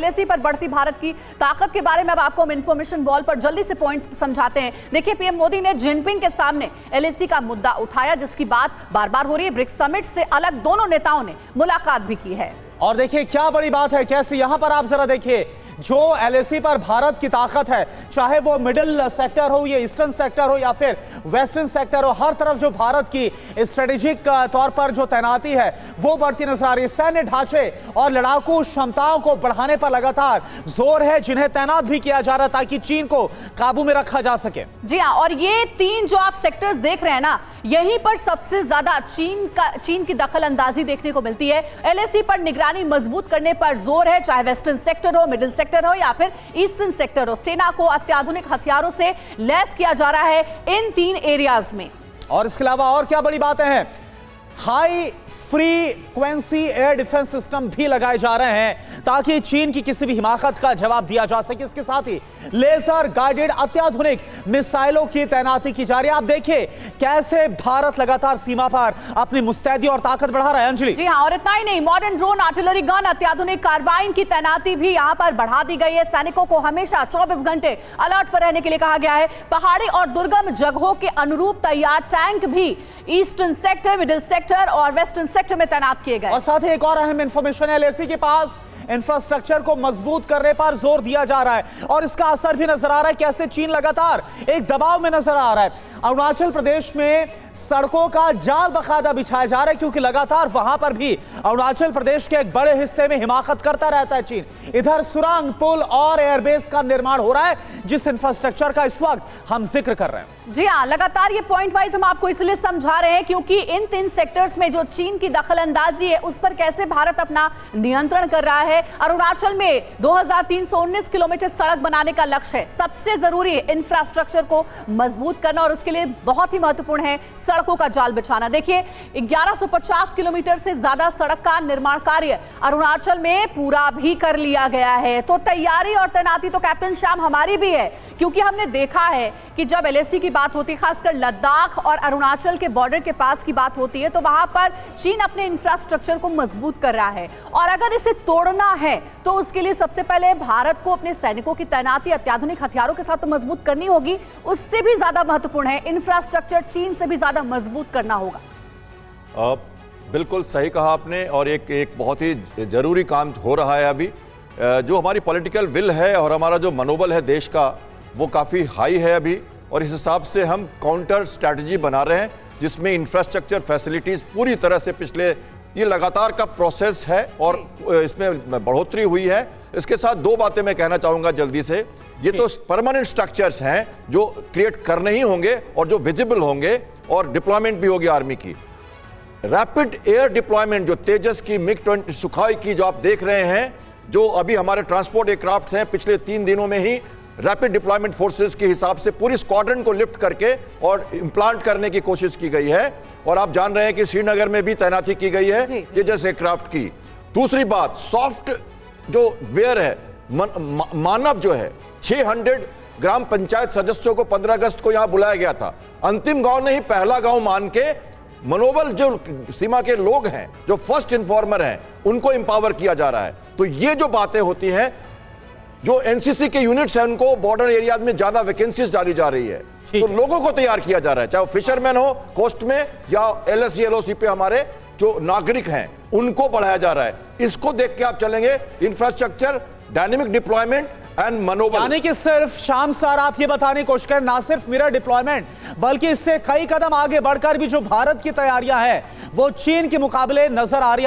LAC पर बढ़ती भारत की ताकत के बारे में अब आपको हम इंफॉर्मेशन वॉल पर जल्दी से पॉइंट्स समझाते हैं। देखिए, पीएम मोदी ने जिनपिंग के सामने एलएसी का मुद्दा उठाया, जिसकी बात बार बार हो रही है। ब्रिक्स समिट से अलग दोनों नेताओं ने मुलाकात भी की है। और देखिए क्या बड़ी बात है, कैसे यहां पर आप जरा देखिए, जो एलएसी पर भारत की ताकत है, चाहे वो मिडिल सेक्टर हो, या ईस्टर्न सेक्टर हो, या फिर वेस्टर्न सेक्टर हो, हर तरफ जो भारत की स्ट्रेटेजिक तौर पर जो तैनाती है वो बढ़ती नजर आ रही है। सैन्य ढांचे और लड़ाकू क्षमताओं को बढ़ाने पर लगातार जोर है, जिन्हें तैनात भी किया जा रहा है ताकि चीन को काबू में रखा जा सके। जी हाँ, और ये तीन जो आप सेक्टर्स देख रहे हैं ना, यहीं पर सबसे ज्यादा चीन की दखल अंदाजी देखने को मिलती है। एलएसी पर निगरानी मजबूत करने पर जोर है, चाहे वेस्टर्न सेक्टर हो, मिडिल सेक्टर हो या फिर ईस्टर्न सेक्टर हो। सेना को अत्याधुनिक हथियारों से लैस किया जा रहा है इन तीन एरियाज में। और इसके अलावा और क्या बड़ी बातें हैं, high frequency air defence system भी लगाए जा रहे हैं ताकि चीन की किसी भी हिमाकत का जवाब दिया जा सके। इसके साथ ही लेजर गाइडेड अत्याधुनिक मिसाइलों की तैनाती की जा रही है। आप देखिए कैसे भारत लगातार सीमा पर अपनी मुस्तैदी और ताकत बढ़ा रहा है। अंजलि जी हाँ, और इतना ही नहीं, मॉडर्न ड्रोन, आर्टिलरी गन, अत्याधुनिक कार्बाइन की तैनाती भी यहां पर बढ़ा दी गई है। सैनिकों को हमेशा 24 घंटे अलर्ट पर रहने के लिए कहा गया है। पहाड़ी और दुर्गम जगहों के अनुरूप तैयार टैंक भी ईस्टर्न सेक्टर, मिडिल सेक्टर और वेस्टर्न सेक्टर में तैनात किए गए। और साथ ही एक और अहम इंफॉर्मेशन है, एलएसी के पास इंफ्रास्ट्रक्चर को मजबूत करने पर जोर दिया जा रहा है और इसका असर भी नजर आ रहा है। कैसे चीन लगातार एक दबाव में नजर आ रहा है। अरुणाचल प्रदेश में सड़कों का जाल बकायदा बिछाया जा रहा है क्योंकि लगातार वहां पर भी अरुणाचल प्रदेश के एक बड़े हिस्से में हिमाकत करता रहता है चीन। इधर सुरंग, पुल और एयरबेस का निर्माण हो रहा है, जिस इंफ्रास्ट्रक्चर का इस वक्त हम जिक्र कर रहे हैं। जी हाँ, लगातार ये पॉइंट वाइज हम आपको इसलिए समझा रहे हैं क्योंकि इन तीन सेक्टर्स में जो चीन की दखलंदाजी है उस पर कैसे भारत अपना नियंत्रण कर रहा है। अरुणाचल में 2319 किलोमीटर सड़क बनाने का लक्ष्य है। सबसे जरूरी है इंफ्रास्ट्रक्चर को मजबूत करना और उसके लिए बहुत ही महत्वपूर्ण है सड़कों का जाल बिछाना। देखिए, 1150 किलोमीटर से ज्यादा सड़क का निर्माण कार्य अरुणाचल में पूरा भी कर लिया गया है। तो तैयारी और तैनाती तो कैप्टन श्याम हमारी भी है, क्योंकि हमने देखा है कि जब एलएसी की बात होती है, खासकर लद्दाख और अरुणाचल के बॉर्डर के पास की बात होती है, तो वहां पर चीन अपने इंफ्रास्ट्रक्चर को मजबूत कर रहा है। और अगर इसे तोड़ना है तो उसके लिए सबसे पहले भारत को अपने सैनिकों की तैनाती अत्याधुनिक हथियारों के साथ तो मजबूत करनी होगी, उससे भी ज्यादा महत्वपूर्ण है इंफ्रास्ट्रक्चर चीन से भी ज्यादा मजबूत करना होगा। बिल्कुल सही कहा आपने, और एक बहुत ही जरूरी काम हो रहा है अभी। जो हमारी पॉलिटिकल विल है और हमारा जो मनोबल है देश का, वो काफ़ी हाई है अभी, और इस हिसाब से हम काउंटर स्ट्रैटेजी बना रहे हैं जिसमें इंफ्रास्ट्रक्चर फैसिलिटीज़ पूरी तरह से ये लगातार का प्रोसेस है और इसमें बढ़ोतरी हुई है। इसके साथ दो बातें मैं कहना चाहूँगा जल्दी से। ये तो परमानेंट स्ट्रक्चर्स हैं जो क्रिएट करने ही होंगे और जो विजिबल होंगे, और डिप्लॉयमेंट भी होगी आर्मी की। रैपिड एयर डिप्लॉयमेंट जो तेजस की, मिग-20 सुखाई की जो आप देख रहे हैं, जो अभी हमारे ट्रांसपोर्ट एयरक्राफ्ट्स हैं, पिछले 3 दिनों में ही रैपिड डिप्लॉयमेंट फोर्सेस के हिसाब से पूरी स्क्वाड्रन को लिफ्ट करके और इम्प्लांट करने की कोशिश की गई है। और आप जान रहे हैं कि श्रीनगर में भी तैनाती की गई है तेजस एयरक्राफ्ट की। दूसरी बात, सॉफ्ट जो वेयर है, मानव जो है, 600 ग्राम पंचायत सदस्यों को 15 अगस्त को यहां बुलाया गया था। अंतिम गांव नहीं, पहला गांव मान के मनोबल जो सीमा के लोग हैं, जो फर्स्ट इन्फॉर्मर हैं, उनको एम्पावर किया जा रहा है। तो ये जो बातें होती हैं, जो एनसीसी के यूनिट्स हैं, उनको बॉर्डर एरिया में ज्यादा वैकेंसीज डाली जा रही है, तो लोगों को तैयार किया जा रहा है, चाहे वो फिशरमैन हो कोस्ट में या एलएसी एलओसी पे हमारे जो नागरिक हैं उनको बढ़ाया जा रहा है। इसको देख के आप चलेंगे, इंफ्रास्ट्रक्चर, डायनेमिक डिप्लॉयमेंट एंड मनोबल। यानी कि सिर्फ शाम सर आप ये बताने की कोशिश करें, ना सिर्फ मिरर डिप्लॉयमेंट बल्कि इससे कई कदम आगे बढ़कर भी जो भारत की तैयारियां हैं वो चीन के मुकाबले नजर आ रही है।